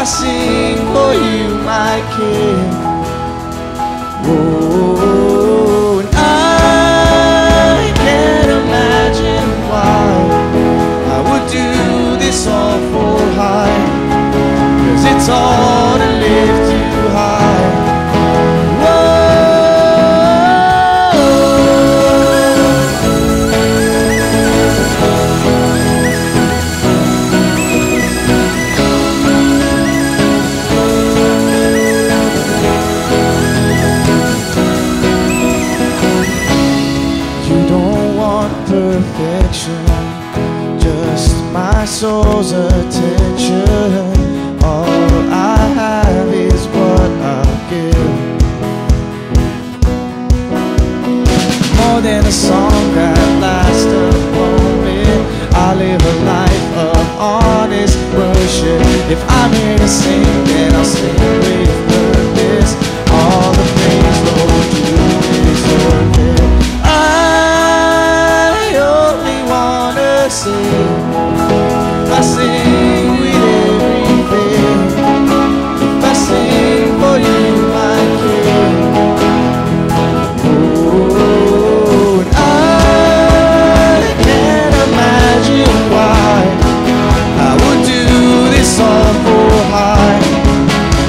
I sing for you, my King. Oh, and I can't imagine why I would do this all for high, 'cause it's all to lift you high. Perfection, just my soul's attention. All I have is what I'll give. More than a song that lasts a moment, I live a life of honest worship. If I'm here to sing, then I'll sing with purpose. All the praise, Lord, you deserve it. If I sing with everything, if I sing for you, my King. Oh, and I can't imagine why I would do this all for high,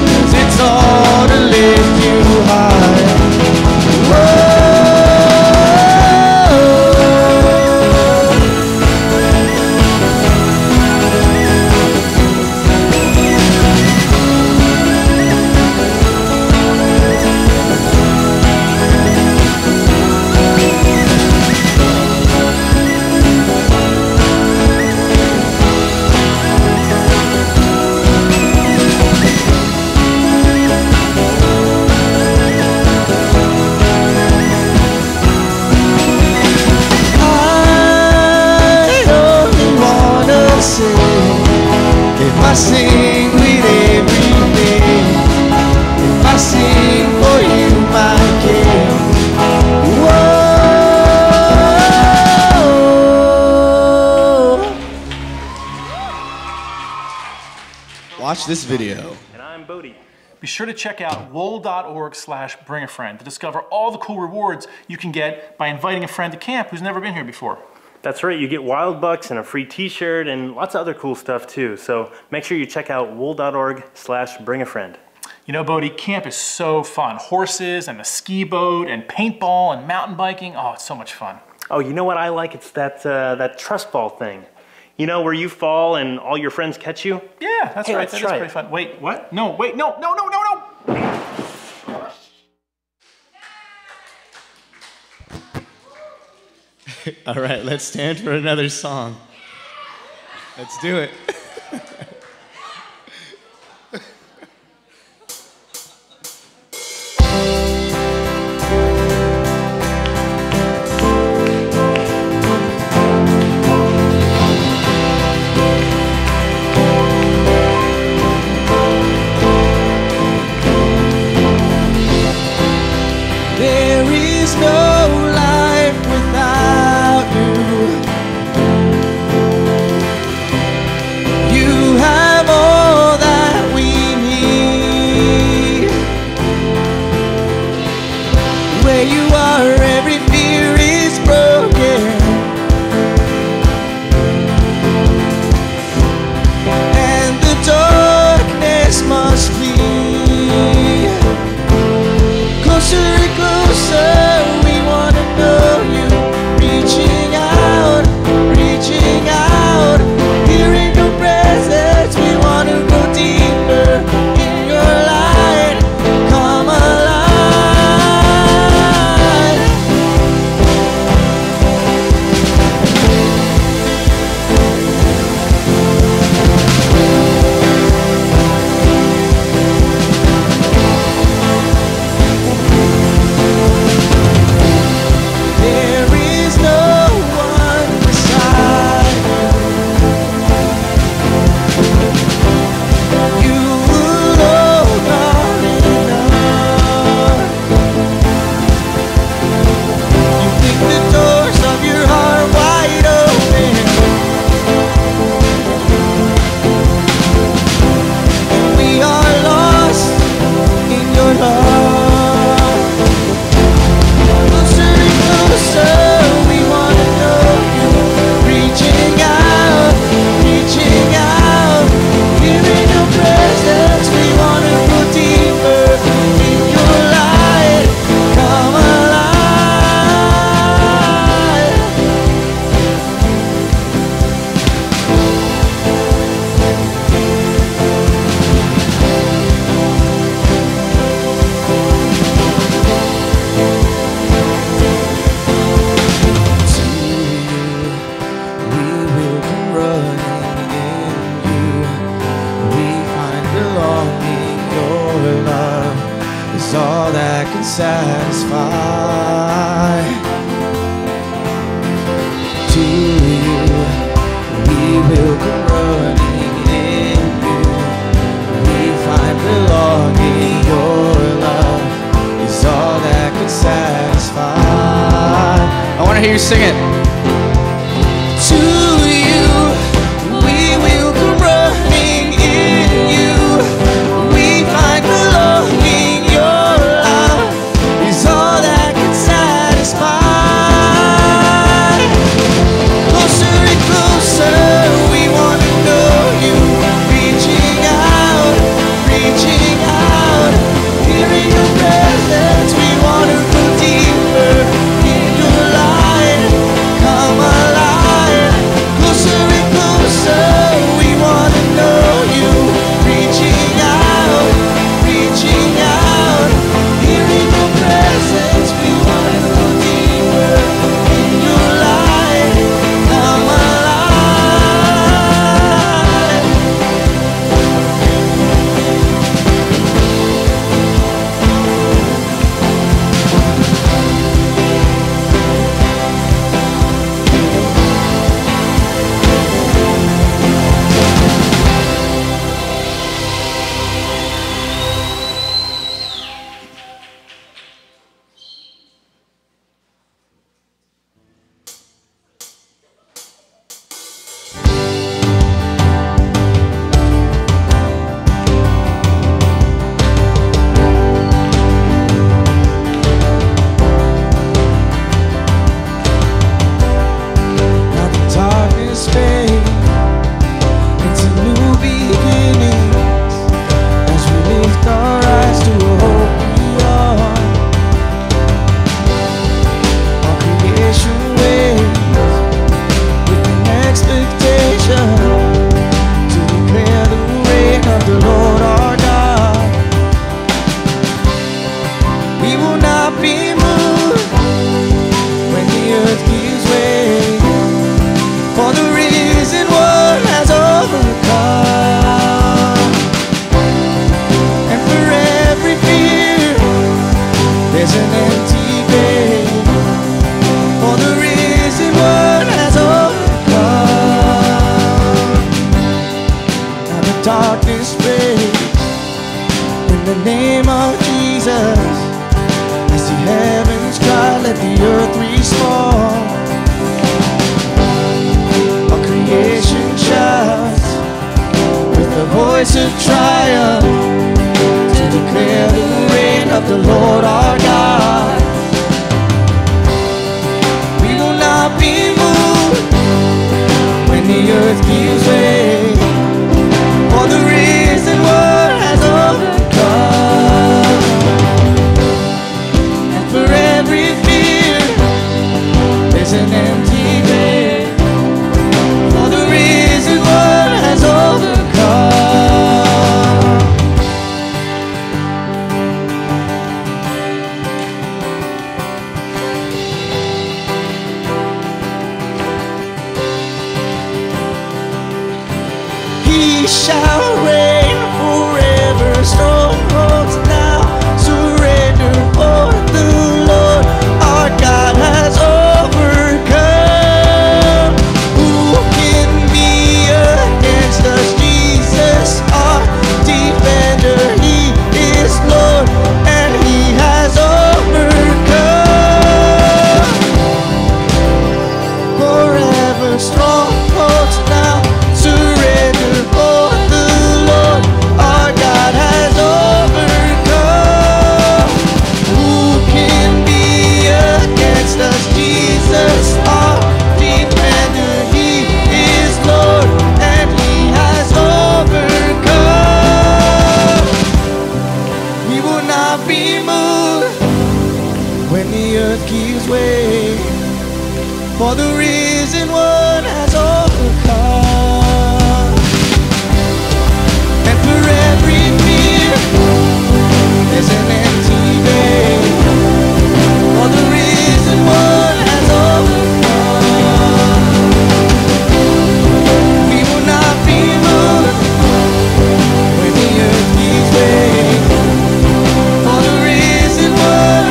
'cause it's all to lift you high. Whoa. If I sing with everything, if I sing for you, my King. Whoa. Watch this video. And I'm Bodie. Be sure to check out wool.org/bringafriend to discover all the cool rewards you can get by inviting a friend to camp who's never been here before. That's right, you get wild bucks and a free t-shirt and lots of other cool stuff too. So make sure you check out wool.org/bringafriend. You know, Bodie, camp is so fun. Horses and the ski boat and paintball and mountain biking. Oh, it's so much fun. Oh, you know what I like? It's that trust fall thing. You know, where you fall and all your friends catch you? Yeah, that's right. Let's That is try pretty it. fun. Wait, what? No, wait, no. All right, let's stand for another song. Let's do it. There is no life without you. can satisfy. To you we will come running, in you we find belonging. Your love is all that can satisfy. I want to hear you sing it. To you we will come running, in you we find belonging. Your love is all that can satisfy. Closer and closer, we want to know you. Reaching out, hearing your presence. We want to go deeper in your light. Come alive. Closer and closer, we want to know you. Reaching out, hearing your presence. We want to go deeper in your light. Come alive. Now the darkness fades into new beginnings as we lift our eyes to a hope beyond. All creation waits with an expectation to declare the reign of the Lord our God. We will not be moved when the earth gives way, for the risen one has overcome. And for every fear, there's an empty grave, for the risen one has overcome. Now the darkness breaks in the name of Jesus. As the heavens cry, let the earth respond. All creation shouts with the voice of triumph to declare the reign of the Lord our God. We will not be moved when the earth gives way, for the risen one has overcome. And for every fear, there's an empty grave, for the risen one has overcome. He shall reign forever. Strongholds now surrender, for the Lord our God has overcome. Who can be against us? Jesus our defender. He is Lord and he has overcome. Forever strongholds now surrender, for the Lord our God has overcome. Who can be against us? Jesus our defender. He is Lord and he has overcome. We will not be moved when the earth gives way, for the risen one has overcome. And for every fear, there's an empty grave, for the risen one has overcome. We will not be moved when the earth gives way, for the risen one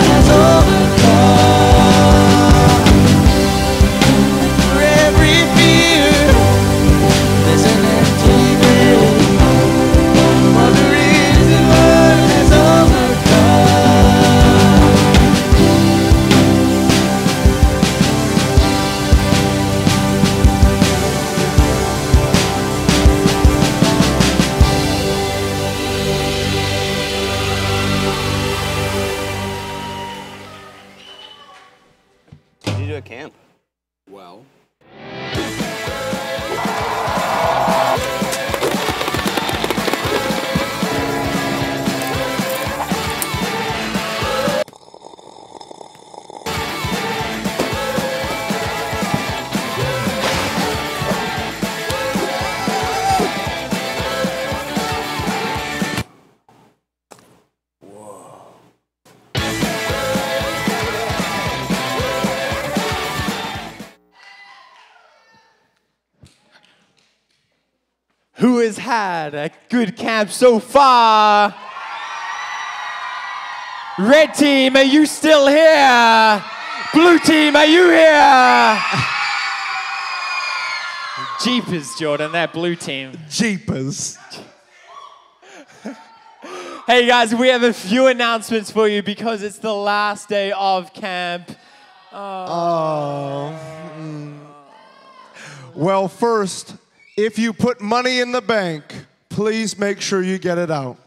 has had a good camp so far? Red team, are you still here? Blue team, are you here? Jeepers, Jordan, that blue team. Jeepers. Hey guys, we have a few announcements for you because it's the last day of camp. Well, first, if you put money in the bank, please make sure you get it out.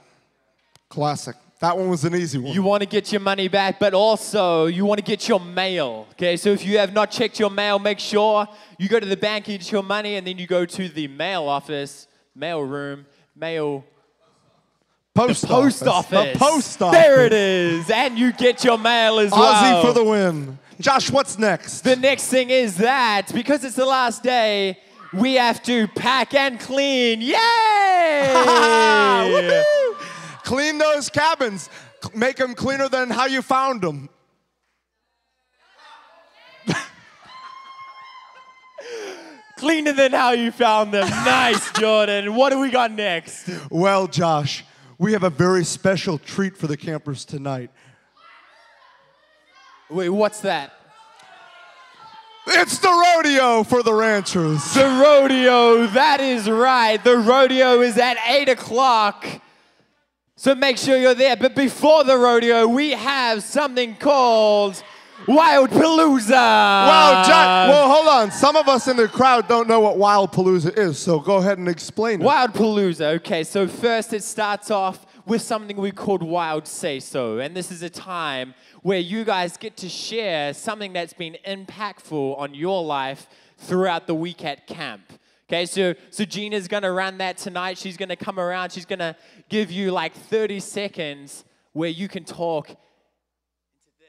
Classic. That one was an easy one. You want to get your money back, but also you want to get your mail. Okay, so if you have not checked your mail, make sure you go to the bank, you get your money, and then you go to the mail office, mail room, mail... Post office. The post office. There it is. And you get your mail as well. Aussie for the win. Josh, what's next? The next thing is that, because it's the last day, we have to pack and clean. Yay! Woohoo! Clean those cabins. Make them cleaner than how you found them. Cleaner than how you found them. Nice, Jordan. What do we got next? Well, Josh, we have a very special treat for the campers tonight. Wait, what's that? It's the rodeo for the ranchers. The rodeo, that is right. The rodeo is at 8 o'clock. So make sure you're there. But before the rodeo, we have something called Wild Palooza. Well, hold on. Some of us in the crowd don't know what Wild Palooza is, so go ahead and explain it. Wild Palooza. Okay, so first it starts off with something we called Wild Say So. And this is a time where you guys get to share something that's been impactful on your life throughout the week at camp. Okay, so Gina's going to run that tonight. She's going to come around. She's going to give you like 30 seconds where you can talk into this.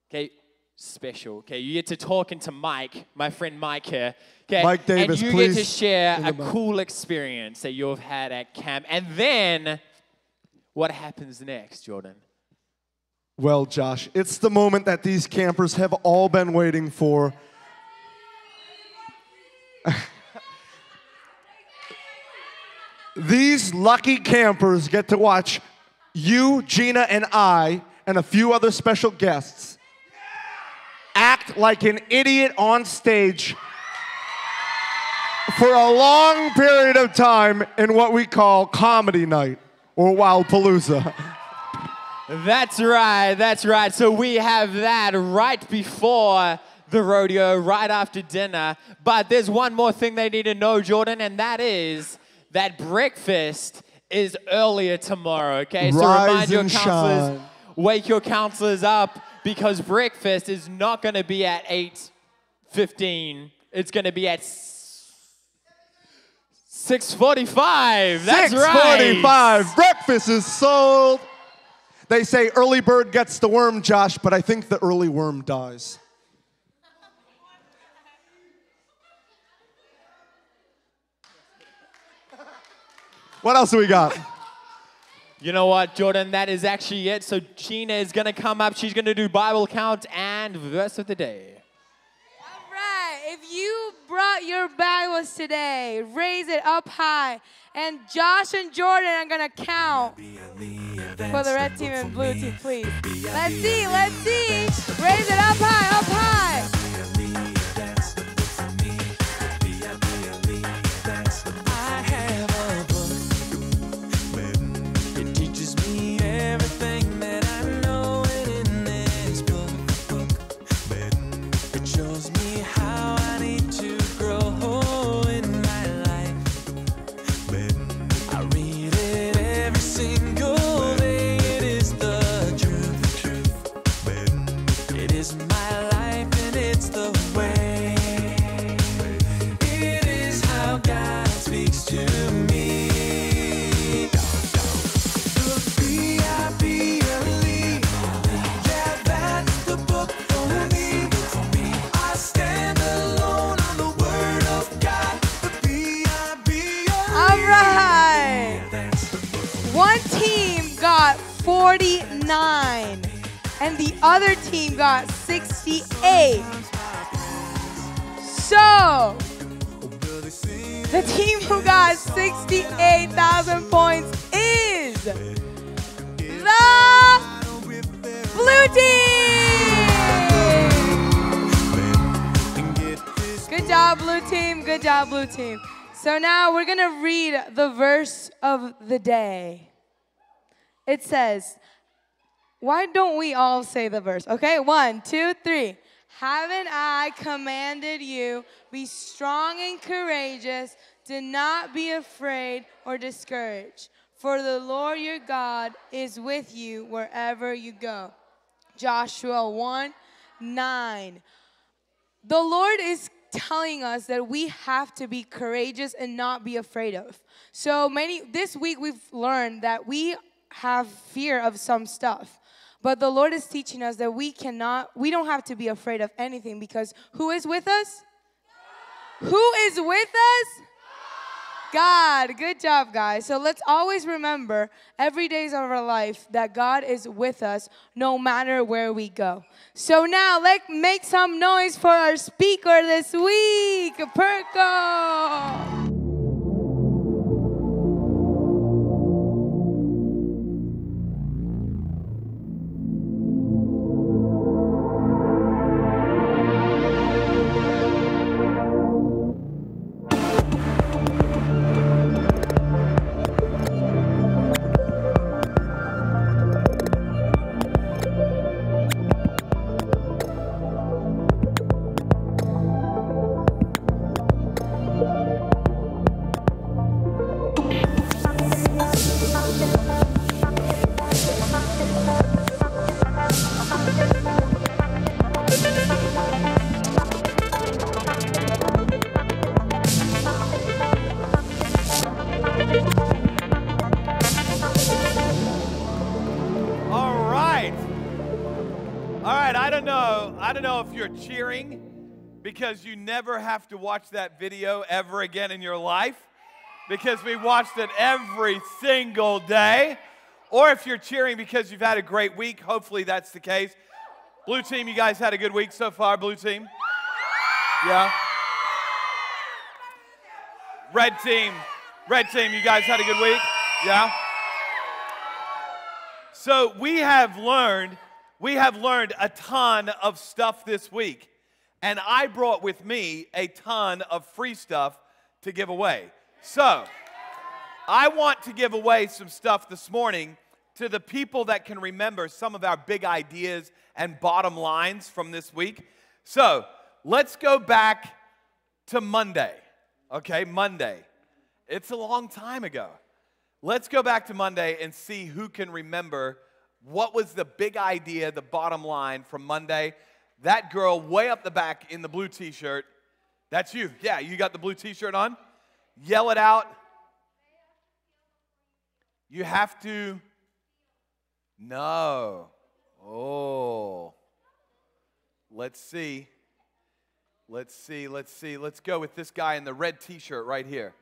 Okay, special. Okay, you get to talk into Mike, my friend Mike here. Okay, Mike Davis, and you please. get to share a cool experience that you've had at camp. And then, what happens next, Jordan? Well, Josh, it's the moment that these campers have all been waiting for. These lucky campers get to watch you, Gina, and I, and a few other special guests act like an idiot on stage for a long period of time in what we call comedy night or Wild Palooza. That's right, that's right. So we have that right before the rodeo, right after dinner. But there's one more thing they need to know, Jordan, and that is that breakfast is earlier tomorrow, okay? So remind your counselors, wake your counselors up, because breakfast is not going to be at 8:15. It's going to be at 6:45. That's right. 6:45. Breakfast is sold. They say early bird gets the worm, Josh, but I think the early worm dies. What else do we got? You know what, Jordan? That is actually it. So Gina is going to come up. She's going to do Bible count and verse of the day. All right. If you brought your Bibles today, raise it up high. And Josh and Jordan are going to count for the red team and blue team, please. Let's see. Let's see. Raise it up high, up high. One team got 49, and the other team got 68. So, The team who got 68,000 points is the blue team. Good job, blue team. Good job, blue team. So now we're going to read the verse of the day. It says, why don't we all say the verse? Okay, 1, 2, 3. Haven't I commanded you, be strong and courageous, do not be afraid or discouraged, for the Lord your God is with you wherever you go. Joshua 1:9. The Lord is telling us that we have to be courageous and not be afraid of. So this week we've learned that we have fear of some stuff. But the Lord is teaching us that we don't have to be afraid of anything, because who is with us? Who is with us? God. Good job, guys. So let's always remember every day of our life that God is with us no matter where we go. So now let's make some noise for our speaker this week, Perko. I don't know if you're cheering because you never have to watch that video ever again in your life, because we watched it every single day, or if you're cheering because you've had a great week. Hopefully that's the case. Blue team, you guys had a good week so far, blue team? Yeah? Red team, you guys had a good week? Yeah? So we have learned a ton of stuff this week, and I brought with me a ton of free stuff to give away. So I want to give away some stuff this morning to the people that can remember some of our big ideas and bottom lines from this week. So let's go back to Monday. Okay, Monday. It's a long time ago. Let's go back to Monday and see who can remember what was the big idea, the bottom line from Monday. That girl way up the back in the blue t-shirt, that's you. Yeah, you got the blue t-shirt on. Yell it out. You have to. No. Oh. Let's see. Let's go with this guy in the red t-shirt right here.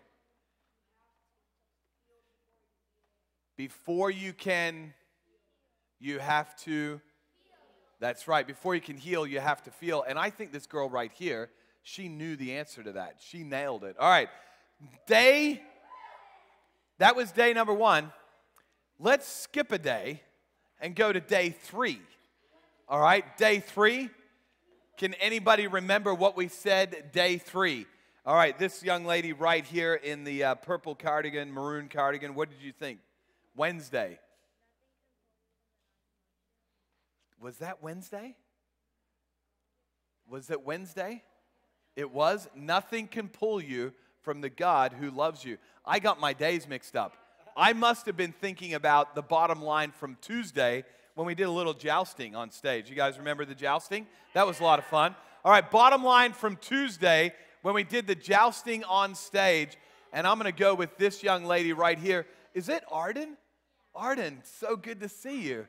Before you can, you have to. That's right. Before you can heal, you have to feel. And I think this girl right here, she knew the answer to that. She nailed it. All right. That was day number 1. Let's skip a day and go to day 3. All right. Day 3. Can anybody remember what we said day 3? All right. This young lady right here in the purple cardigan, maroon cardigan, what did you think? Wednesday. Was that Wednesday? Was it Wednesday? It was. Nothing can pull you from the God who loves you. I got my days mixed up. I must have been thinking about the bottom line from Tuesday when we did a little jousting on stage. You guys remember the jousting? That was a lot of fun. All right, bottom line from Tuesday when we did the jousting on stage. And I'm going to go with this young lady right here. Is it Arden? Arden, so good to see you.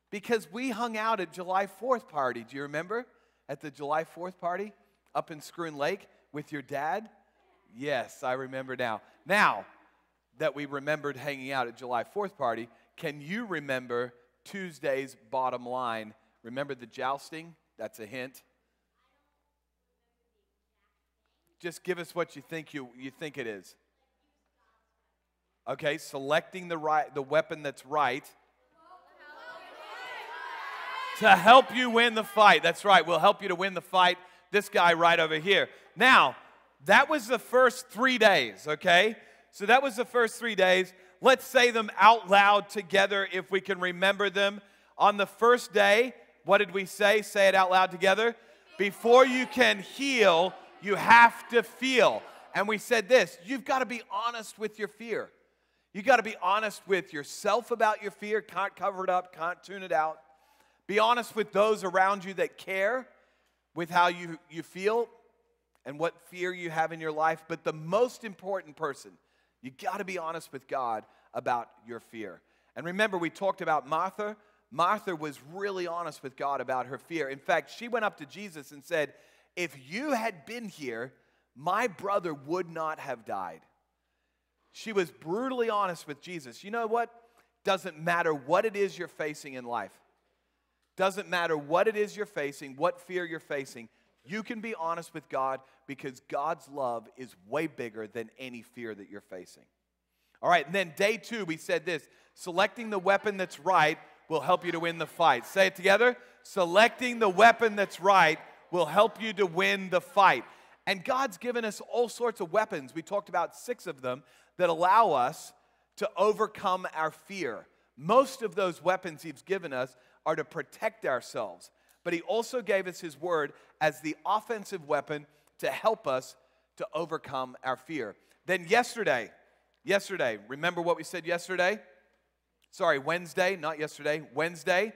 Because we hung out at July 4th party. Do you remember? At the July 4th party up in Scroon Lake with your dad? Yes, I remember now. Now that we remembered hanging out at July 4th party, can you remember Tuesday's bottom line? Remember the jousting? That's a hint. Just give us what you think it is. Okay, selecting the weapon that's right to help you win the fight. That's right. We'll help you to win the fight. This guy right over here. Now, that was the first 3 days, okay? So that was the first 3 days. Let's say them out loud together if we can remember them. On the first day, what did we say? Say it out loud together. Before you can heal, you have to feel. And we said this, you've got to be honest with your fear. You've got to be honest with yourself about your fear. Can't cover it up, can't tune it out. Be honest with those around you that care with how you feel and what fear you have in your life. But the most important person, you got to be honest with God about your fear. And remember, we talked about Martha. Martha was really honest with God about her fear. In fact, she went up to Jesus and said, if you had been here, my brother would not have died. She was brutally honest with Jesus. You know what? Doesn't matter what it is you're facing in life. Doesn't matter what it is you're facing, what fear you're facing. You can be honest with God because God's love is way bigger than any fear that you're facing. All right, and then day 2, we said this. Selecting the weapon that's right will help you to win the fight. Say it together. Selecting the weapon that's right will help you to win the fight. And God's given us all sorts of weapons. We talked about 6 of them that allow us to overcome our fear. Most of those weapons He's given us are to protect ourselves. But He also gave us His word as the offensive weapon to help us to overcome our fear. Then yesterday, remember what we said yesterday? Sorry, Wednesday, not yesterday, Wednesday.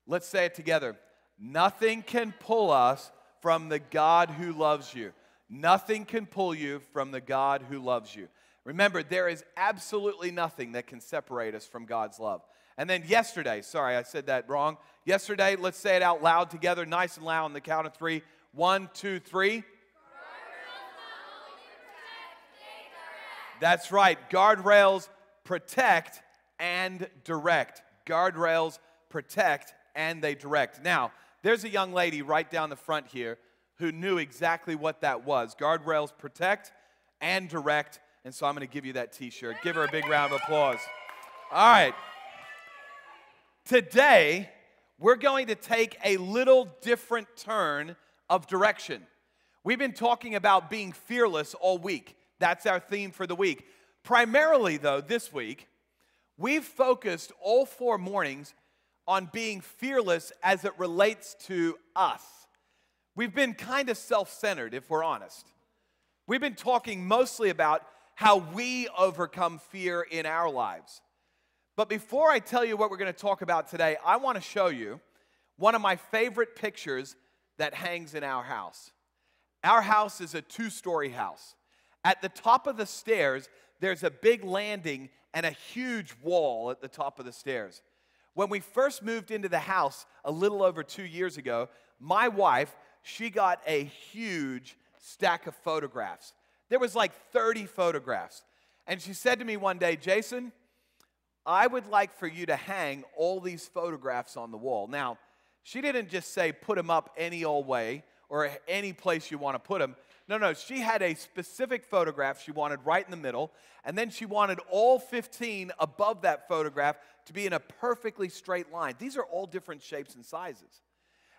Let's say it together. Nothing can pull us from the God who loves you. Nothing can pull you from the God who loves you. Remember, there is absolutely nothing that can separate us from God's love. And then yesterday, sorry, I said that wrong. Yesterday, let's say it out loud together, nice and loud on the count of 3. 1, 2, 3. That's right. Guardrails protect and direct. Guardrails protect and they direct. Now, there's a young lady right down the front here who knew exactly what that was. Guardrails protect and direct. And so I'm going to give you that t-shirt. Give her a big round of applause. All right. Today, we're going to take a little different turn of direction. We've been talking about being fearless all week. That's our theme for the week. Primarily, though, this week, we've focused all 4 mornings on being fearless as it relates to us. We've been kind of self-centered, if we're honest. We've been talking mostly about how we overcome fear in our lives. But before I tell you what we're going to talk about today, I want to show you one of my favorite pictures that hangs in our house. Our house is a 2-story house. At the top of the stairs, there's a big landing and a huge wall at the top of the stairs. When we first moved into the house a little over 2 years ago, my wife, she got a huge stack of photographs. There was like 30 photographs. And she said to me one day, Jason, I would like for you to hang all these photographs on the wall. Now, she didn't just say put them up any old way or any place you want to put them. No, she had a specific photograph she wanted right in the middle, and then she wanted all 15 above that photograph to be in a perfectly straight line. These are all different shapes and sizes.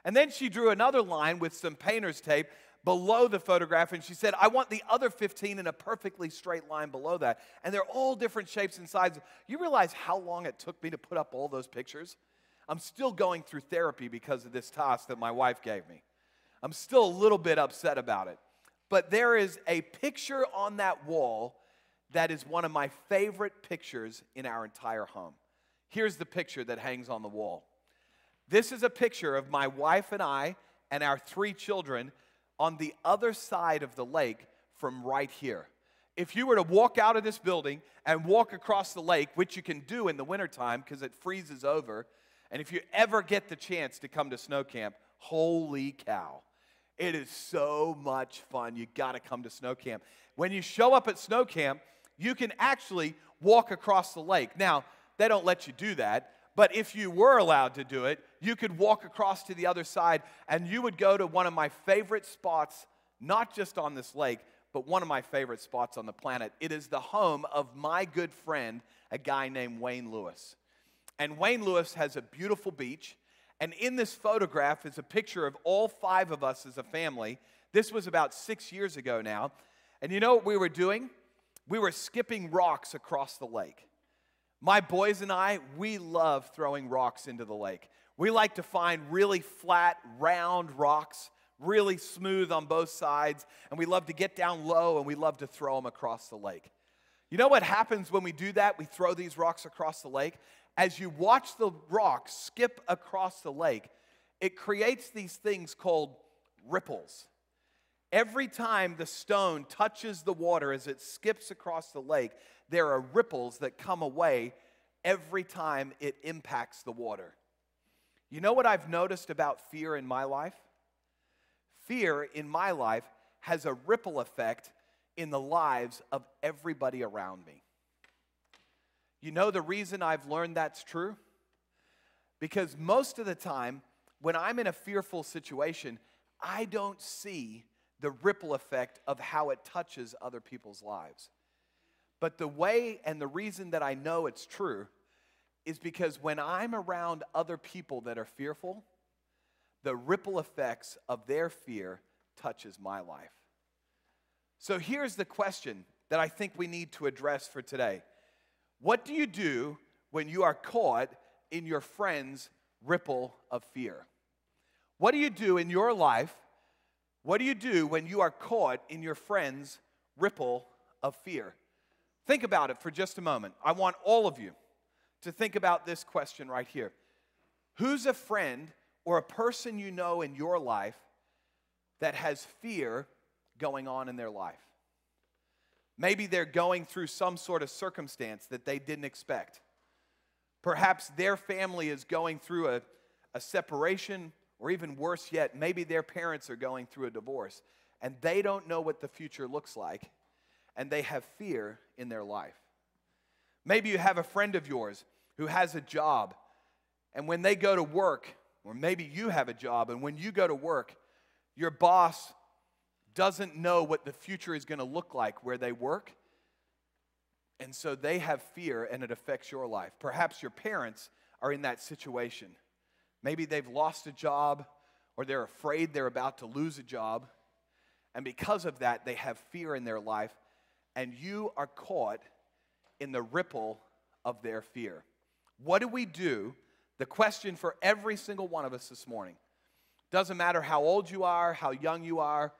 And then she drew another line with some painter's tape below the photograph, and she said, I want the other 15 in a perfectly straight line below that. And they're all different shapes and sizes. You realize how long it took me to put up all those pictures? I'm still going through therapy because of this task that my wife gave me. I'm still a little bit upset about it. But there is a picture on that wall that is one of my favorite pictures in our entire home. Here's the picture that hangs on the wall. This is a picture of my wife and I and our 3 children on the other side of the lake from right here. If you were to walk out of this building and walk across the lake, which you can do in the wintertime because it freezes over, and if you ever get the chance to come to snow camp, holy cow. It is so much fun. You got to come to snow camp. When you show up at snow camp, you can actually walk across the lake. Now, they don't let you do that, but if you were allowed to do it, you could walk across to the other side, and you would go to one of my favorite spots not just on this lake, but one of my favorite spots on the planet. It is the home of my good friend, a guy named Wayne Lewis. And Wayne Lewis has a beautiful beach. And in this photograph is a picture of all 5 of us as a family. This was about 6 years ago now. And you know what we were doing? We were skipping rocks across the lake. My boys and I, we love throwing rocks into the lake. We like to find really flat, round rocks, really smooth on both sides, and we love to get down low and we love to throw them across the lake. You know what happens when we do that? We throw these rocks across the lake. As you watch the rocks skip across the lake, it creates these things called ripples. Every time the stone touches the water as it skips across the lake, there are ripples that come away every time it impacts the water. You know what I've noticed about fear in my life? Fear in my life has a ripple effect in the lives of everybody around me. You know the reason I've learned that's true? Because most of the time, when I'm in a fearful situation, I don't see the ripple effect of how it touches other people's lives. But the way and the reason that I know it's true is because when I'm around other people that are fearful, the ripple effects of their fear touches my life. So here's the question that I think we need to address for today. What do you do when you are caught in your friend's ripple of fear? What do you do in your life? What do you do when you are caught in your friend's ripple of fear? Think about it for just a moment. I want all of you to think about this question right here. Who's a friend or a person you know in your life that has fear going on in their life? Maybe they're going through some sort of circumstance that they didn't expect. Perhaps their family is going through a separation, or even worse yet, maybe their parents are going through a divorce, and they don't know what the future looks like, and they have fear in their life. Maybe you have a friend of yours who has a job, and when they go to work, or maybe you have a job, and when you go to work, your boss doesn't know what the future is going to look like where they work, and so they have fear and it affects your life. Perhaps your parents are in that situation. Maybe they've lost a job, or they're afraid they're about to lose a job, and because of that, they have fear in their life, and you are caught in the ripple of their fear. What do we do? The question for every single one of us this morning. Doesn't matter how old you are, how young you are.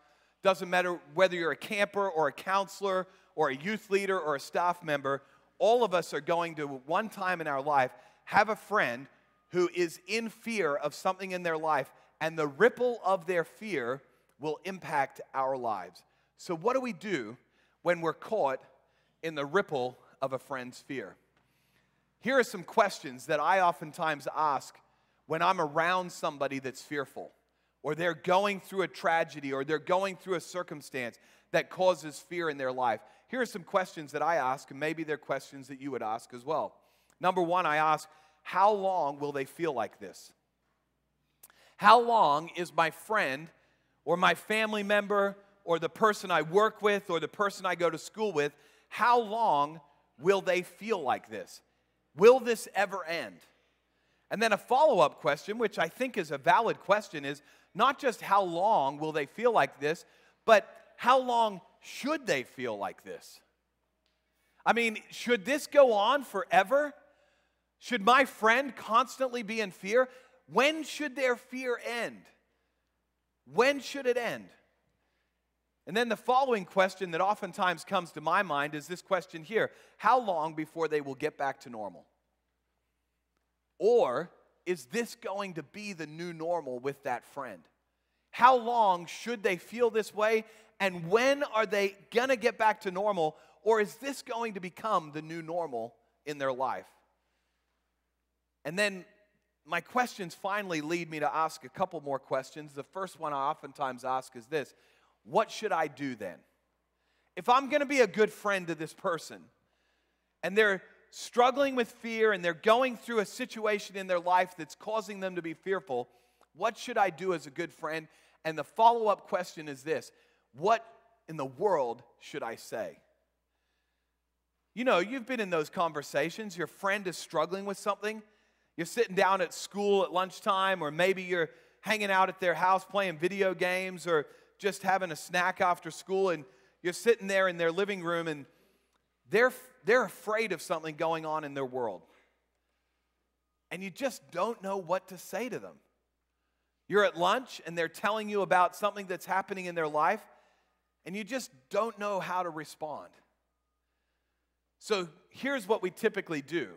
Doesn't matter whether you're a camper or a counselor or a youth leader or a staff member. All of us are going to, one time in our life, have a friend who is in fear of something in their life, and the ripple of their fear will impact our lives. So what do we do when we're caught in the ripple of a friend's fear? Here are some questions that I oftentimes ask when I'm around somebody that's fearful, or they're going through a tragedy, or they're going through a circumstance that causes fear in their life. Here are some questions that I ask, and maybe they're questions that you would ask as well. Number one, I ask, how long will they feel like this? How long is my friend or my family member or the person I work with or the person I go to school with, how long will they feel like this? Will this ever end? And then a follow-up question, which I think is a valid question, is not just how long will they feel like this, but how long should they feel like this? I mean, should this go on forever? Should my friend constantly be in fear? When should their fear end? When should it end? And then the following question that oftentimes comes to my mind is this question here. How long before they will get back to normal? Or is this going to be the new normal with that friend? How long should they feel this way? And when are they going to get back to normal? Or is this going to become the new normal in their life? And then my questions finally lead me to ask a couple more questions. The first one I oftentimes ask is this: what should I do then? If I'm going to be a good friend to this person, and they're struggling with fear, and they're going through a situation in their life that's causing them to be fearful, what should I do as a good friend? And the follow-up question is this: what in the world should I say? You know, you've been in those conversations. Your friend is struggling with something. You're sitting down at school at lunchtime, or maybe you're hanging out at their house playing video games, or just having a snack after school, and you're sitting there in their living room, and they're afraid of something going on in their world. And you just don't know what to say to them. You're at lunch, and they're telling you about something that's happening in their life, and you just don't know how to respond. So here's what we typically do,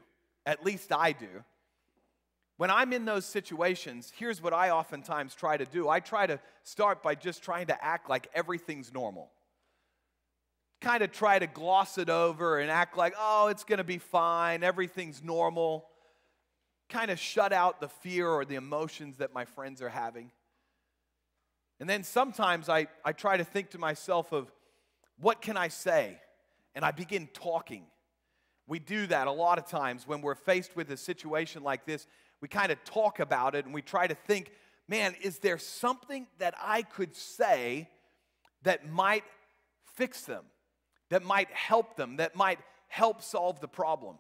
at least I do. When I'm in those situations, here's what I oftentimes try to do. I try to start by just trying to act like everything's normal. Kind of try to gloss it over and act like, oh, it's going to be fine, everything's normal. Kind of shut out the fear or the emotions that my friends are having. And then sometimes I try to think to myself of, what can I say? And I begin talking. We do that a lot of times when we're faced with a situation like this. We kind of talk about it and we try to think, man, is there something that I could say that might fix them, that might help them, that might help solve the problem?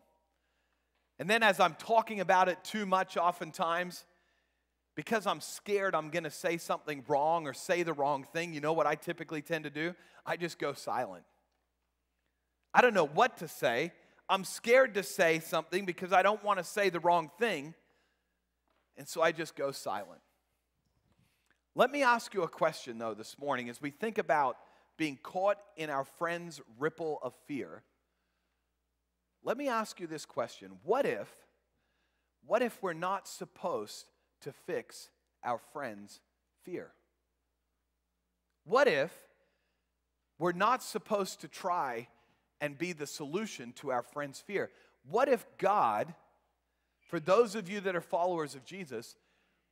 And then as I'm talking about it too much oftentimes, because I'm scared I'm going to say something wrong or say the wrong thing, you know what I typically tend to do? I just go silent. I don't know what to say. I'm scared to say something because I don't want to say the wrong thing. And so I just go silent. Let me ask you a question, though, this morning as we think about being caught in our friend's ripple of fear. Let me ask you this question. What if we're not supposed to fix our friend's fear? What if we're not supposed to try and be the solution to our friend's fear? What if God, for those of you that are followers of Jesus,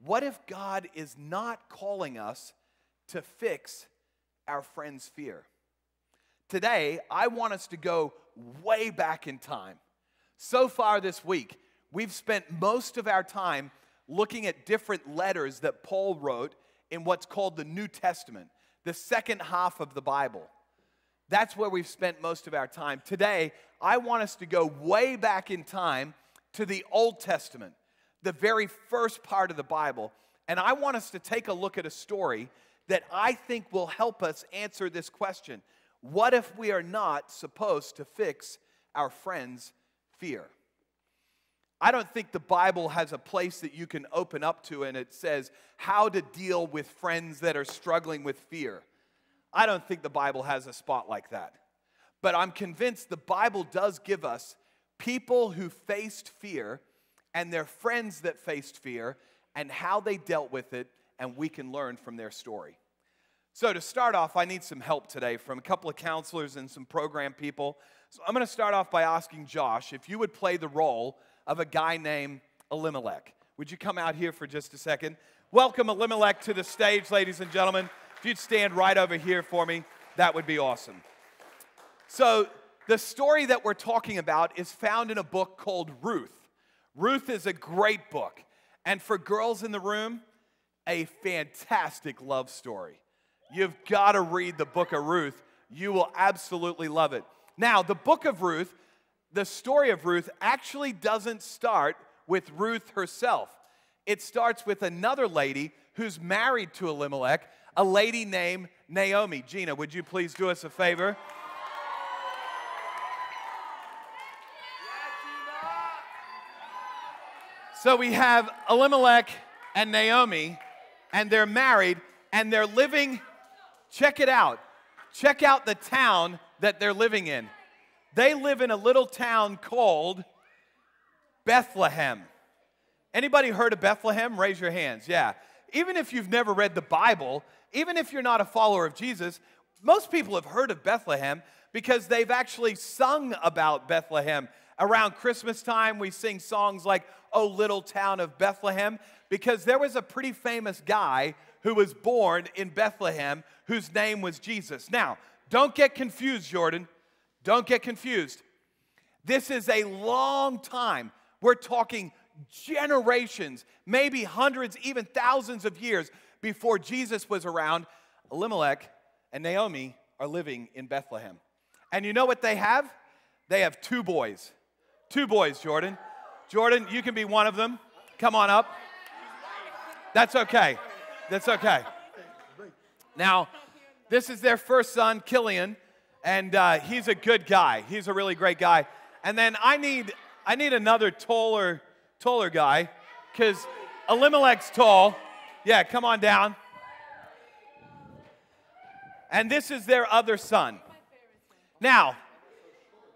what if God is not calling us to fix our friend's fear? Today, I want us to go way back in time. So far this week, we've spent most of our time looking at different letters that Paul wrote in what's called the New Testament, the second half of the Bible. That's where we've spent most of our time. Today, I want us to go way back in time to the Old Testament, the very first part of the Bible. And I want us to take a look at a story that I think will help us answer this question. What if we are not supposed to fix our friend's fear? I don't think the Bible has a place that you can open up to and it says how to deal with friends that are struggling with fear. I don't think the Bible has a spot like that. But I'm convinced the Bible does give us people who faced fear and their friends that faced fear and how they dealt with it, and we can learn from their story. So to start off, I need some help today from a couple of counselors and some program people. So I'm going to start off by asking Josh if you would play the role of a guy named Elimelech. Would you come out here for just a second? Welcome Elimelech to the stage, ladies and gentlemen. If you'd stand right over here for me, that would be awesome. So the story that we're talking about is found in a book called Ruth. Ruth is a great book. And for girls in the room, a fantastic love story. You've got to read the book of Ruth. You will absolutely love it. Now, the book of Ruth, the story of Ruth, actually doesn't start with Ruth herself. It starts with another lady who's married to Elimelech, a lady named Naomi. Gina, would you please do us a favor? So we have Elimelech and Naomi, and they're married, and they're living, check it out. Check out the town that they're living in. They live in a little town called Bethlehem. Anybody heard of Bethlehem? Raise your hands. Yeah. Even if you've never read the Bible, even if you're not a follower of Jesus, most people have heard of Bethlehem because they've actually sung about Bethlehem. Around Christmas time, we sing songs like, "Oh, Little Town of Bethlehem," because there was a pretty famous guy who was born in Bethlehem whose name was Jesus. Now, don't get confused, Jordan. Don't get confused. This is a long time. We're talking generations, maybe hundreds, even thousands of years before Jesus was around. Elimelech and Naomi are living in Bethlehem. And you know what they have? They have 2 boys. 2 boys, Jordan. Jordan, you can be one of them. Come on up. That's okay. That's okay. Now, this is their first son, Killian, and he's a good guy. He's a really great guy. And then I need another taller guy, because Elimelech's tall. Yeah, come on down. And this is their other son. Now,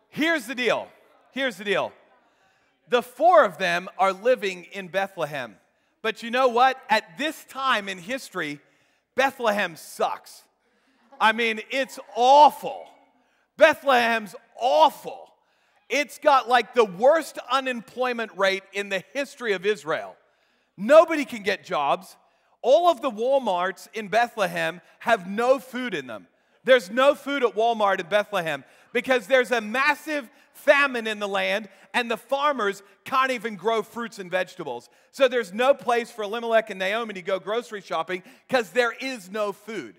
here's the deal. Here's the deal. The 4 of them are living in Bethlehem. But you know what? At this time in history, Bethlehem sucks. I mean, it's awful. Bethlehem's awful. It's got like the worst unemployment rate in the history of Israel. Nobody can get jobs. All of the Walmarts in Bethlehem have no food in them. There's no food at Walmart in Bethlehem because there's a massive famine in the land and the farmers can't even grow fruits and vegetables. So there's no place for Elimelech and Naomi to go grocery shopping because there is no food.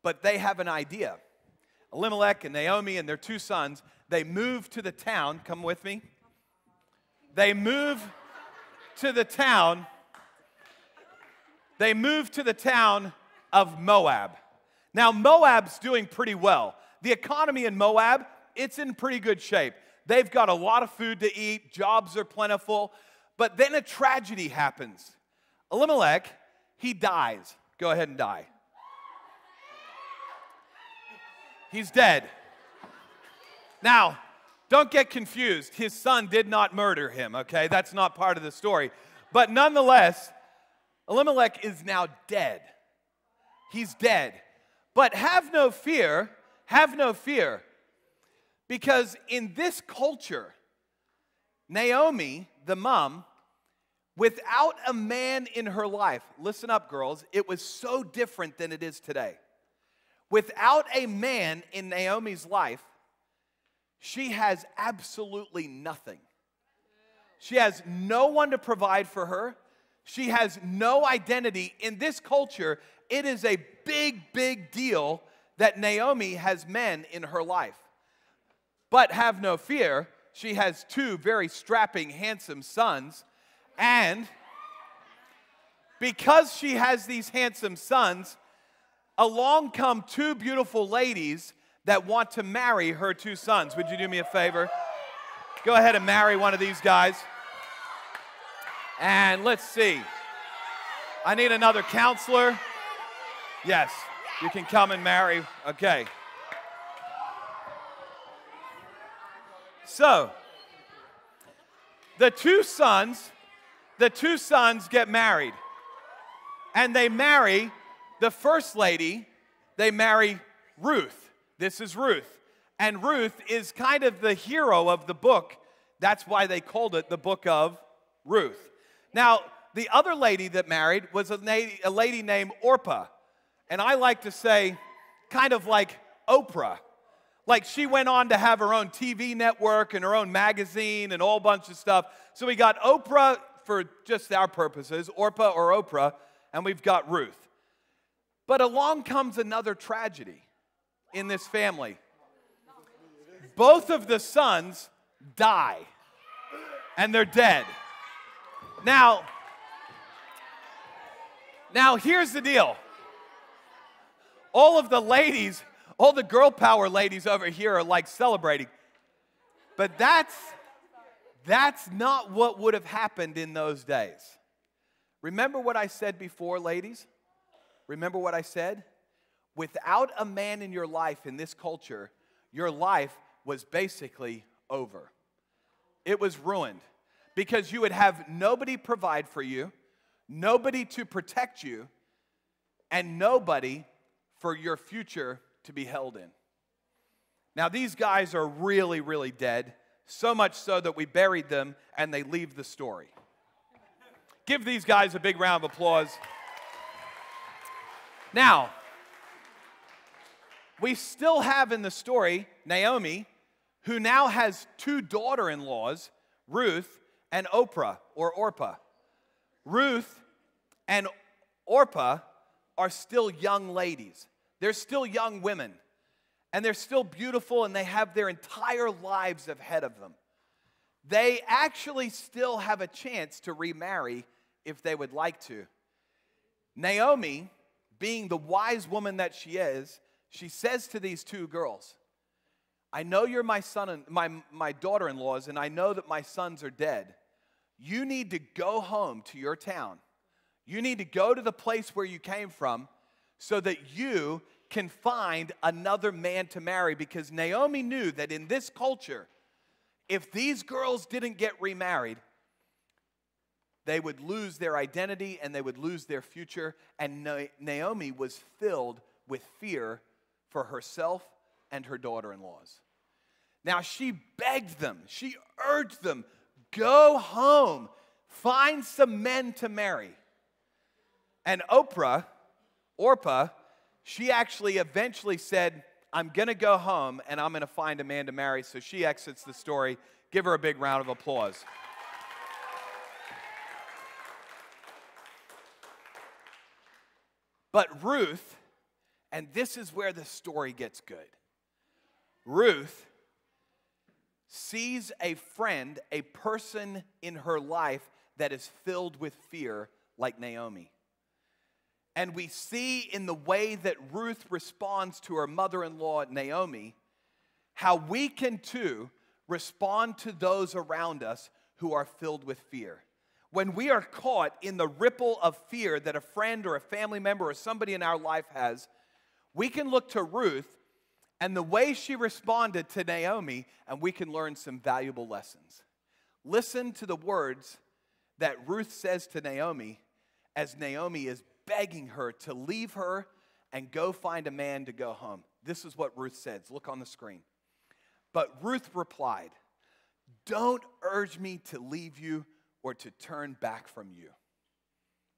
But they have an idea. Elimelech and Naomi and their 2 sons, they move to the town. Come with me. They move to the town. They move to the town of Moab. Now, Moab's doing pretty well. The economy in Moab, it's in pretty good shape. They've got a lot of food to eat. Jobs are plentiful. But then a tragedy happens. Elimelech, he dies. Go ahead and die. He's dead. Now, don't get confused. His son did not murder him, okay? That's not part of the story. But nonetheless, Elimelech is now dead. He's dead. But have no fear, because in this culture, Naomi, the mom, without a man in her life, listen up, girls, it was so different than it is today. Without a man in Naomi's life, she has absolutely nothing. She has no one to provide for her. She has no identity. In this culture, it is a big, big deal that Naomi has men in her life. But have no fear, she has 2 very strapping, handsome sons. And because she has these handsome sons, along come 2 beautiful ladies that want to marry her 2 sons. Would you do me a favor? Go ahead and marry one of these guys. And let's see. I need another counselor. Yes, you can come and marry. Okay. So, the two sons get married. And they marry the first lady, they marry Ruth. This is Ruth. And Ruth is kind of the hero of the book. That's why they called it the book of Ruth. Now, the other lady that married was a lady named Orpah. And I like to say, kind of like Oprah. Like she went on to have her own TV network and her own magazine and a whole bunch of stuff. So we got Oprah for just our purposes, Orpah or Oprah, and we've got Ruth. But along comes another tragedy in this family. Both of the sons die, and they're dead. Now here's the deal. All of the ladies, all the girl power ladies over here are like celebrating. But that's not what would have happened in those days. Remember what I said before, ladies? Remember what I said? Without a man in your life in this culture, your life was basically over. It was ruined because you would have nobody provide for you, nobody to protect you, and nobody for your future to be held in. Now, these guys are really, really dead, so much so that we buried them and they leave the story. Give these guys a big round of applause. Now, we still have in the story Naomi, who now has 2 daughter-in-laws, Ruth and Orpah. Ruth and Orpah are still young ladies. They're still young women, and they're still beautiful, and they have their entire lives ahead of them. They actually still have a chance to remarry if they would like to. Naomi, being the wise woman that she is, she says to these two girls, I know you're my son and my daughter-in-laws, and I know that my sons are dead. You need to go home to your town. You need to go to the place where you came from so that you can find another man to marry, because Naomi knew that in this culture, if these girls didn't get remarried, they would lose their identity and they would lose their future. And Naomi was filled with fear for herself and her daughter-in-laws. Now she begged them, she urged them, go home, find some men to marry. And Orpah, she actually eventually said, I'm going to go home and I'm going to find a man to marry. So she exits the story. Give her a big round of applause. But Ruth, and this is where the story gets good. Ruth sees a friend, a person in her life that is filled with fear like Naomi. And we see in the way that Ruth responds to her mother-in-law, Naomi, how we can too respond to those around us who are filled with fear. When we are caught in the ripple of fear that a friend or a family member or somebody in our life has, we can look to Ruth and the way she responded to Naomi, and we can learn some valuable lessons. Listen to the words that Ruth says to Naomi as Naomi is begging her to leave her and go find a man to go home. This is what Ruth says. Look on the screen. But Ruth replied, don't urge me to leave you or to turn back from you.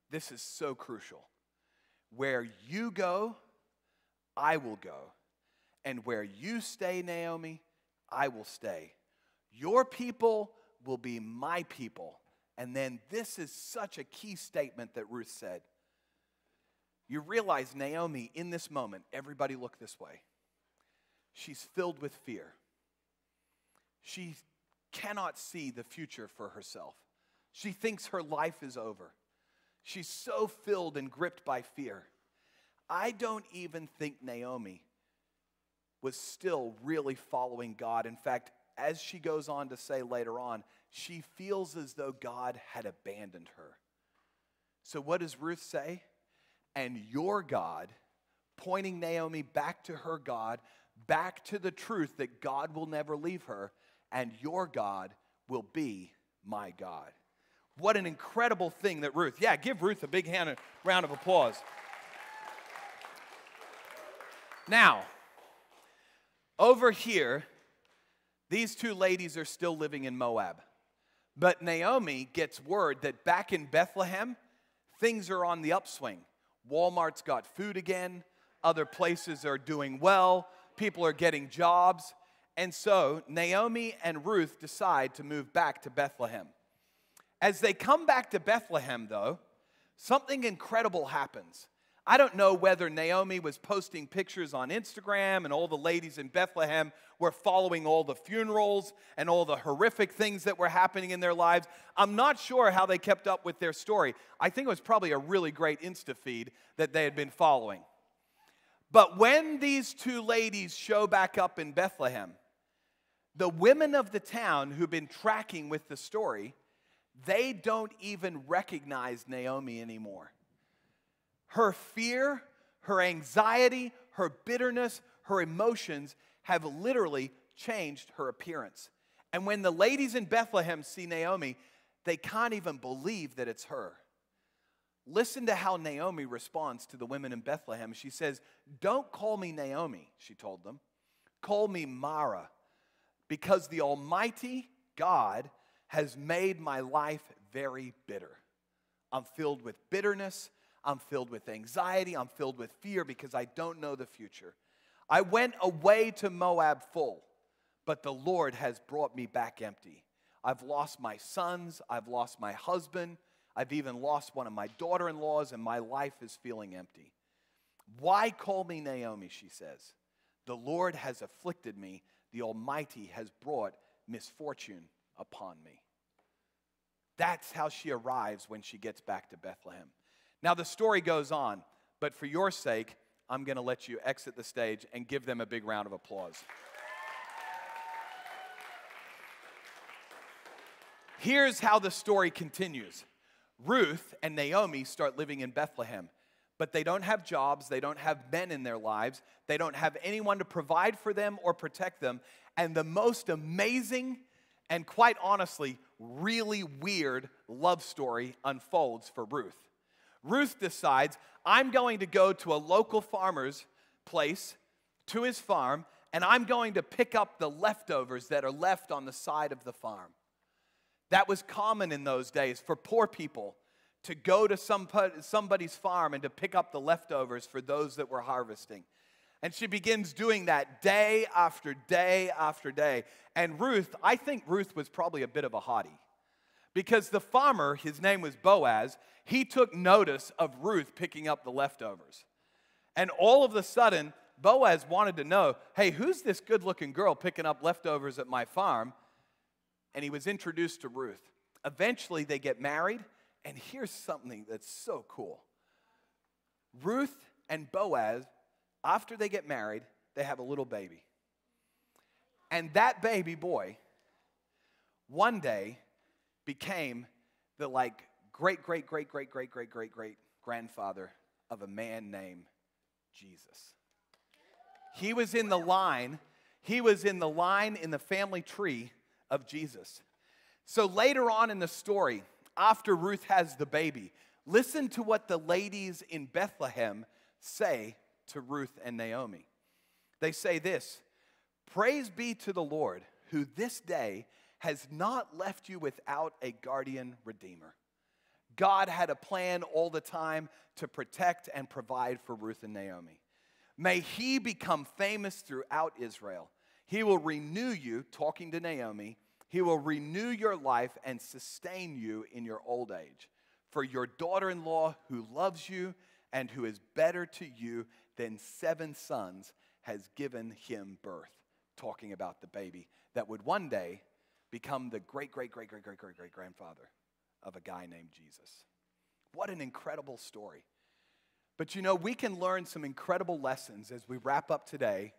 This is so crucial. Where you go, I will go. And where you stay, Naomi, I will stay. Your people will be my people. And then this is such a key statement that Ruth said. You realize Naomi, in this moment, everybody look this way. She's filled with fear. She cannot see the future for herself. She thinks her life is over. She's so filled and gripped by fear. I don't even think Naomi was still really following God. In fact, as she goes on to say later on, she feels as though God had abandoned her. So what does Ruth say? And your God, pointing Naomi back to her God, back to the truth that God will never leave her, and your God will be my God. What an incredible thing that Ruth, give Ruth a big round of applause. Now, over here, these two ladies are still living in Moab. But Naomi gets word that back in Bethlehem, things are on the upswing. Walmart's got food again. Other places are doing well. People are getting jobs. And so Naomi and Ruth decide to move back to Bethlehem. As they come back to Bethlehem, though, something incredible happens. I don't know whether Naomi was posting pictures on Instagram and all the ladies in Bethlehem were following all the funerals and all the horrific things that were happening in their lives. I'm not sure how they kept up with their story. I think it was probably a really great Insta feed that they had been following. But when these two ladies show back up in Bethlehem, the women of the town who've been tracking with the story, they don't even recognize Naomi anymore. Her fear, her anxiety, her bitterness, her emotions have literally changed her appearance. And when the ladies in Bethlehem see Naomi, they can't even believe that it's her. Listen to how Naomi responds to the women in Bethlehem. She says, don't call me Naomi, she told them. Call me Mara, because the Almighty God has made my life very bitter. I'm filled with bitterness. I'm filled with anxiety. I'm filled with fear because I don't know the future. I went away to Moab full, but the Lord has brought me back empty. I've lost my sons. I've lost my husband. I've even lost one of my daughter-in-laws, and my life is feeling empty. Why call me Naomi, she says. The Lord has afflicted me. The Almighty has brought misfortune upon me. That's how she arrives when she gets back to Bethlehem. Now, the story goes on, but for your sake, I'm going to let you exit the stage and give them a big round of applause. Here's how the story continues. Ruth and Naomi start living in Bethlehem, but they don't have jobs, they don't have men in their lives, they don't have anyone to provide for them or protect them, and the most amazing and quite honestly, really weird love story unfolds for Ruth. Ruth decides, I'm going to go to a local farmer's place, to his farm, and I'm going to pick up the leftovers that are left on the side of the farm. That was common in those days for poor people to go to somebody's farm and to pick up the leftovers for those that were harvesting. And she begins doing that day after day after day. And Ruth, I think Ruth was probably a bit of a hottie. Because the farmer, his name was Boaz, he took notice of Ruth picking up the leftovers. And all of a sudden, Boaz wanted to know, hey, who's this good-looking girl picking up leftovers at my farm? And he was introduced to Ruth. Eventually, they get married, and here's something that's so cool. Ruth and Boaz, after they get married, they have a little baby. And that baby boy, one day, became the great-great-great-great-great-great-great-great-grandfather of a man named Jesus. He was in the line in the family tree of Jesus. So later on in the story, after Ruth has the baby, listen to what the ladies in Bethlehem say to Ruth and Naomi. They say this, praise be to the Lord, who this day has not left you without a guardian redeemer. God had a plan all the time to protect and provide for Ruth and Naomi. May he become famous throughout Israel. He will renew you, talking to Naomi, he will renew your life and sustain you in your old age. For your daughter-in-law who loves you and who is better to you than 7 sons has given him birth. Talking about the baby that would one day become the great-great-great-great-great-great-great-grandfather of a guy named Jesus. What an incredible story. But you know, we can learn some incredible lessons as we wrap up today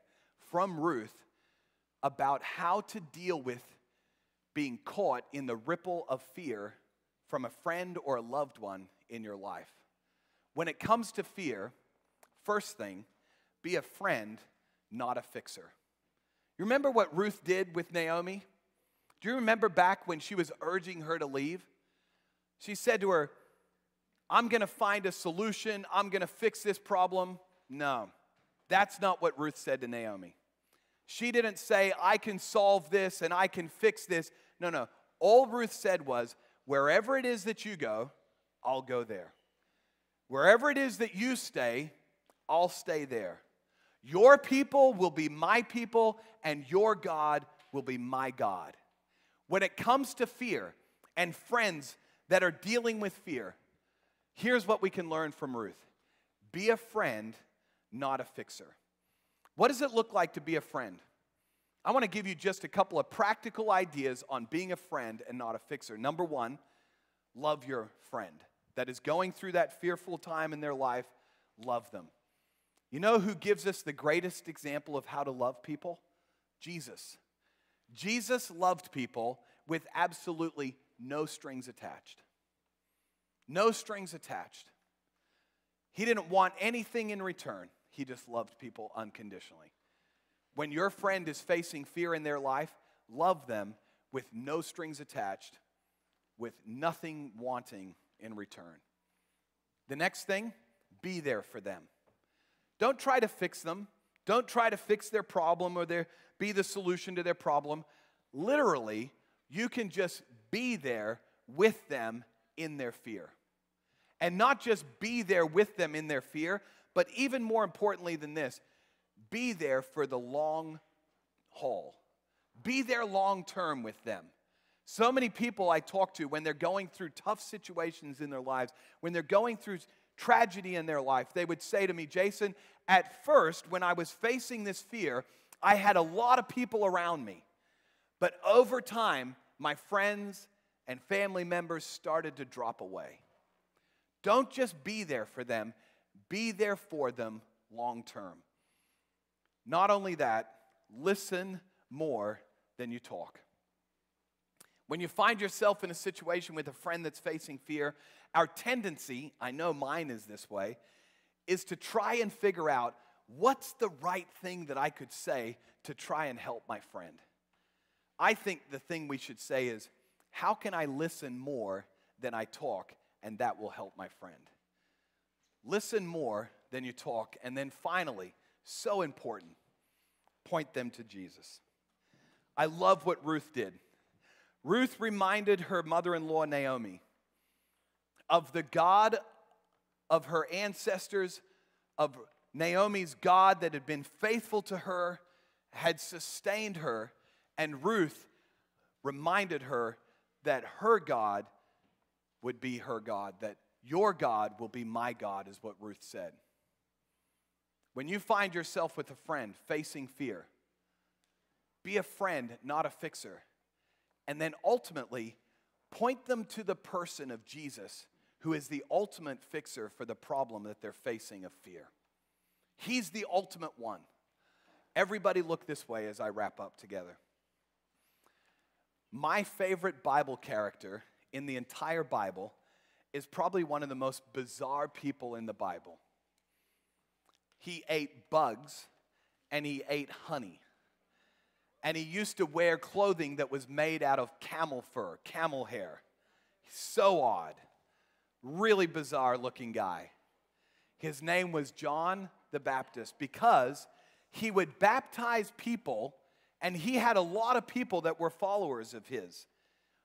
from Ruth about how to deal with being caught in the ripple of fear from a friend or a loved one in your life. When it comes to fear, first thing, be a friend, not a fixer. You remember what Ruth did with Naomi? Do you remember back when she was urging her to leave? She said to her, I'm going to find a solution. I'm going to fix this problem. No, that's not what Ruth said to Naomi. She didn't say, I can solve this and I can fix this. No. All Ruth said was, wherever it is that you go, I'll go there. Wherever it is that you stay, I'll stay there. Your people will be my people, and your God will be my God. When it comes to fear and friends that are dealing with fear, here's what we can learn from Ruth. Be a friend, not a fixer. What does it look like to be a friend? I want to give you just a couple of practical ideas on being a friend and not a fixer. Number one, love your friend that is going through that fearful time in their life. Love them. You know who gives us the greatest example of how to love people? Jesus. Jesus loved people with absolutely no strings attached. No strings attached. He didn't want anything in return. He just loved people unconditionally. When your friend is facing fear in their life, love them with no strings attached, with nothing wanting in return. The next thing, be there for them. Don't try to fix them. Don't try to fix their problem or be the solution to their problem. Literally, you can just be there with them in their fear. And not just be there with them in their fear, but even more importantly than this, be there for the long haul. Be there long term with them. So many people I talk to when they're going through tough situations in their lives, when they're going through tragedy in their life, they would say to me, Jason, at first, when I was facing this fear, I had a lot of people around me. But over time, my friends and family members started to drop away. Don't just be there for them, be there for them long term. Not only that, listen more than you talk. When you find yourself in a situation with a friend that's facing fear, our tendency, I know mine is this way, is to try and figure out what's the right thing that I could say to try and help my friend. I think the thing we should say is, how can I listen more than I talk, and that will help my friend? Listen more than you talk, and then finally, so important, point them to Jesus. I love what Ruth did. Ruth reminded her mother-in-law Naomi of the God of her ancestors, of Naomi's God that had been faithful to her, had sustained her, and Ruth reminded her that her God would be her God, that your God will be my God, is what Ruth said. When you find yourself with a friend facing fear, be a friend, not a fixer. And then ultimately, point them to the person of Jesus, who is the ultimate fixer for the problem that they're facing of fear. He's the ultimate one. Everybody look this way as I wrap up together. My favorite Bible character in the entire Bible is probably one of the most bizarre people in the Bible. He ate bugs and he ate honey. And he used to wear clothing that was made out of camel fur, camel hair. So odd. Really bizarre looking guy. His name was John the Baptist because he would baptize people, and he had a lot of people that were followers of his,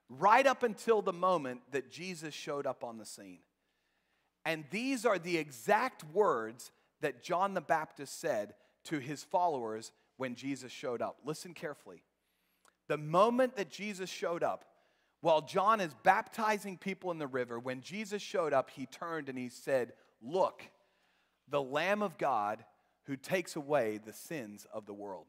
right up until the moment that Jesus showed up on the scene. And these are the exact words that John the Baptist said to his followers when Jesus showed up. Listen carefully. The moment that Jesus showed up, while John is baptizing people in the river, when Jesus showed up, he turned and he said, "Look, the Lamb of God who takes away the sins of the world."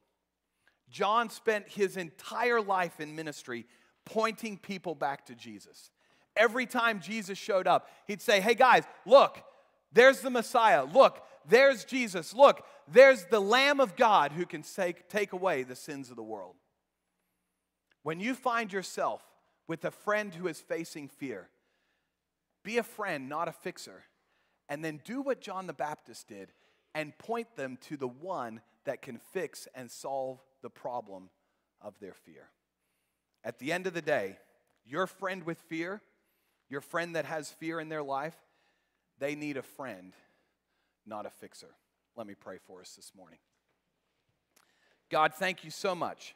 John spent his entire life in ministry pointing people back to Jesus. Every time Jesus showed up, he'd say, "Hey guys, look, there's the Messiah. Look, there's Jesus. Look, there's the Lamb of God who can take away the sins of the world." When you find yourself with a friend who is facing fear, be a friend, not a fixer, and then do what John the Baptist did and point them to the one that can fix and solve the problem of their fear. At the end of the day, your friend with fear, your friend that has fear in their life, they need a friend, not a fixer. Let me pray for us this morning. God, thank you so much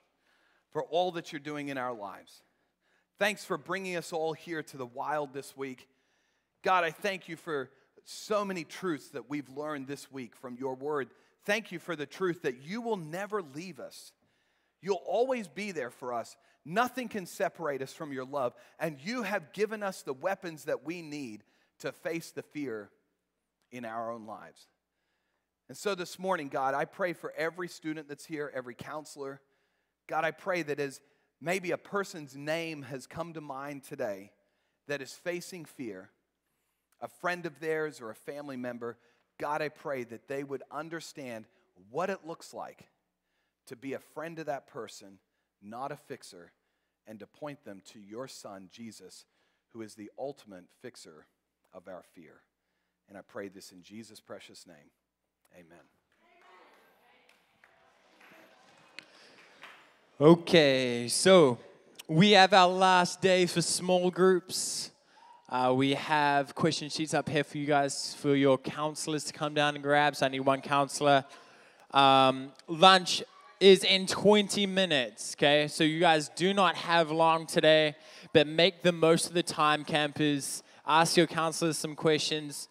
for all that you're doing in our lives. Thanks for bringing us all here to the Wild this week. God, I thank you for so many truths that we've learned this week from your word. Thank you for the truth that you will never leave us. You'll always be there for us. Nothing can separate us from your love. And you have given us the weapons that we need to face the fear in our own lives. And so this morning, God, I pray for every student that's here, every counselor. God, I pray that as maybe a person's name has come to mind today that is facing fear, a friend of theirs or a family member, God, I pray that they would understand what it looks like to be a friend to that person, not a fixer, and to point them to your Son, Jesus, who is the ultimate fixer of our fear. And I pray this in Jesus' precious name. Amen. Okay, so we have our last day for small groups. We have question sheets up here for you guys, for your counselors to come down and grab. So I need one counselor. Lunch is in 20 minutes, okay? So you guys do not have long today, but make the most of the time, campers. Ask your counselors some questions.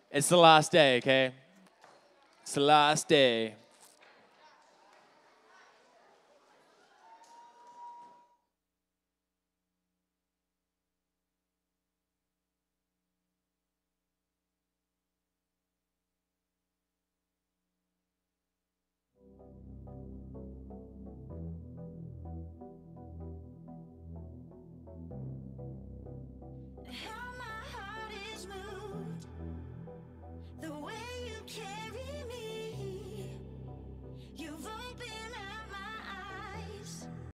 It's the last day, okay? It's the last day.